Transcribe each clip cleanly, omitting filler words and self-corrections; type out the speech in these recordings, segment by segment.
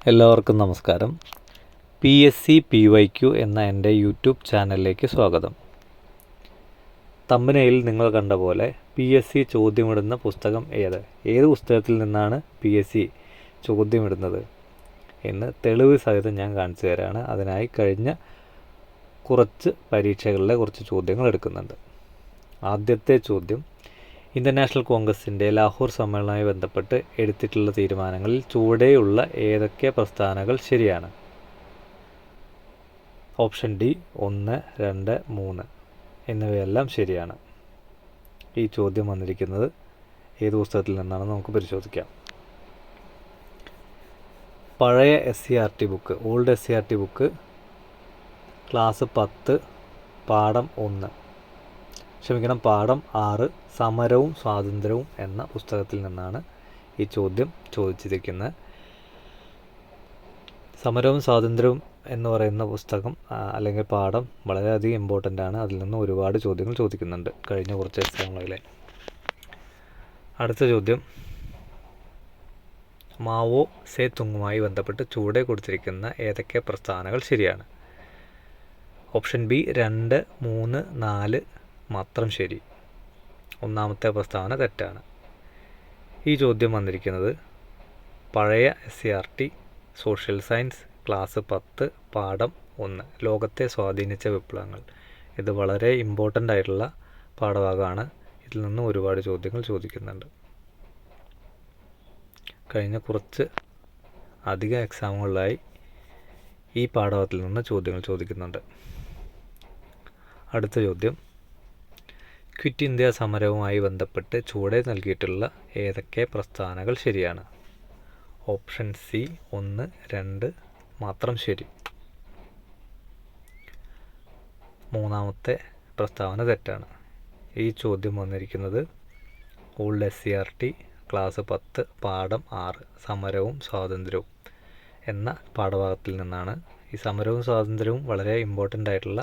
എല്ലാവർക്കും നമസ്കാരം. PSC PYQ എന്ന എൻ്റെ യൂട്യൂബ് ചാനലിലേക്ക് സ്വാഗതം. തമ്പനയിൽ നിങ്ങൾ കണ്ട പോലെ PSC ചോദ്യമിടുന്ന പുസ്തകം ഏത് പുസ്തകത്തിൽ നിന്നാണ് PSC ചോദ്യമിടുന്നത് എന്ന് തെളിവ് സഹിതം ഞാൻ കാണിച്ചു തരാണ്. അതിനായി കഴിഞ്ഞ കുറച്ച് പരീക്ഷകളിലെ കുറച്ച് ചോദ്യങ്ങൾ എടുക്കുന്നുണ്ട്. ആദ്യത്തെ ചോദ്യം, ഇന്ത്യൻ നാഷണൽ കോൺഗ്രസിൻ്റെ ലാഹോർ സമ്മേളനവുമായി ബന്ധപ്പെട്ട് എടുത്തിട്ടുള്ള തീരുമാനങ്ങളിൽ ചുവടെയുള്ള ഏതൊക്കെ പ്രസ്താവനകൾ ശരിയാണ്? ഓപ്ഷൻ ഡി 1, 2, 3 എന്നിവയെല്ലാം ശരിയാണ്. ഈ ചോദ്യം വന്നിരിക്കുന്നത് ഏത് പുസ്തകത്തിൽ നിന്നാണെന്ന് നമുക്ക് പരിശോധിക്കാം. പഴയ SCERT book, old SCERT book, class 10, പാഠം 6, സമരവും സ്വാതന്ത്ര്യവും എന്ന പുസ്തകത്തിൽ നിന്നാണ് ഈ ചോദ്യം ചോദിച്ചിരിക്കുന്നത്. സമരവും സ്വാതന്ത്ര്യവും എന്ന് പറയുന്ന പുസ്തകം അല്ലെങ്കിൽ പാഠം വളരെയധികം ഇമ്പോർട്ടൻ്റ് ആണ്. അതിൽ നിന്ന് ഒരുപാട് ചോദ്യങ്ങൾ ചോദിക്കുന്നുണ്ട് കഴിഞ്ഞ കുറച്ച് എക്സാമുകളിലെ. അടുത്ത ചോദ്യം, മാവോ സേ തുങ്ങുമായി ബന്ധപ്പെട്ട് ചുവടെ കൊടുത്തിരിക്കുന്ന ഏതൊക്കെ പ്രസ്താവനകൾ ശരിയാണ്? ഓപ്ഷൻ ബി 2, 3, 4 മാത്രം ശരി. ഒന്നാമത്തെ പ്രസ്താവന തെറ്റാണ്. ഈ ചോദ്യം വന്നിരിക്കുന്നത് പഴയ SCERT സോഷ്യൽ സയൻസ് ക്ലാസ് 10 പാഠം 1 ലോകത്തെ സ്വാധീനിച്ച വിപ്ലവങ്ങൾ. ഇത് വളരെ ഇമ്പോർട്ടൻ്റ് ആയിട്ടുള്ള പാഠഭാഗമാണ്. ഇതിൽ നിന്ന് ഒരുപാട് ചോദ്യങ്ങൾ ചോദിക്കുന്നുണ്ട്. കഴിഞ്ഞ കുറച്ച് അധികം എക്സാമുകളിലായി ഈ പാഠഭാഗത്തിൽ നിന്ന് ചോദ്യങ്ങൾ ചോദിക്കുന്നുണ്ട്. അടുത്ത ചോദ്യം, ക്വിറ്റ് ഇന്ത്യ സമരവുമായി ബന്ധപ്പെട്ട് ചുവടെ നൽകിയിട്ടുള്ള ഏതൊക്കെ പ്രസ്താവനകൾ ശരിയാണ്? ഓപ്ഷൻ സി 1, 2 മാത്രം ശരി. മൂന്നാമത്തെ പ്രസ്താവന തെറ്റാണ്. ഈ ചോദ്യം വന്നിരിക്കുന്നത് ഓൾഡ് SCERT ക്ലാസ് 10 പാഠം 6 സമരവും സ്വാതന്ത്ര്യവും എന്ന പാഠഭാഗത്തിൽ നിന്നാണ്. ഈ സമരവും സ്വാതന്ത്ര്യവും വളരെ ഇമ്പോർട്ടൻ്റ് ആയിട്ടുള്ള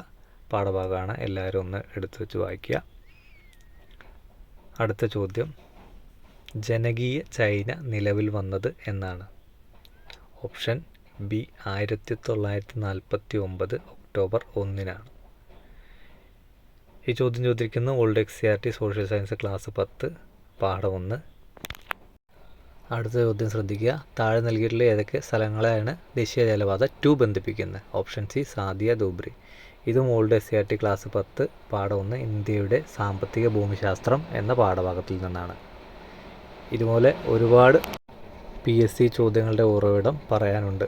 പാഠഭാഗമാണ്. എല്ലാവരും ഒന്ന് എടുത്തു വെച്ച് വായിക്കുക. അടുത്ത ചോദ്യം, ജനകീയ ചൈന നിലവിൽ വന്നത് എന്നാണ്? ഓപ്ഷൻ ബി 1949 ഒക്ടോബർ 1 ഈ ചോദ്യം ചോദിക്കുന്ന old SCERT social science class 10 പാഠം 1. അടുത്ത ചോദ്യം ശ്രദ്ധിക്കുക. താഴെ നൽകിയിട്ടുള്ള ഏതൊക്കെ സ്ഥലങ്ങളെയാണ് ദേശീയ ജലപാത 2 ബന്ധിപ്പിക്കുന്നത്? Option C Sadiya Dhubri. ഇതും ഓൾഡ് SCERT ക്ലാസ് 10 പാഠം 1 ഇന്ത്യയുടെ സാമ്പത്തിക ഭൂമിശാസ്ത്രം എന്ന പാഠഭാഗത്തിൽ നിന്നാണ്. ഇതുപോലെ ഒരുപാട് PSC ചോദ്യങ്ങളുടെ ഉറവിടം പറയാനുണ്ട്.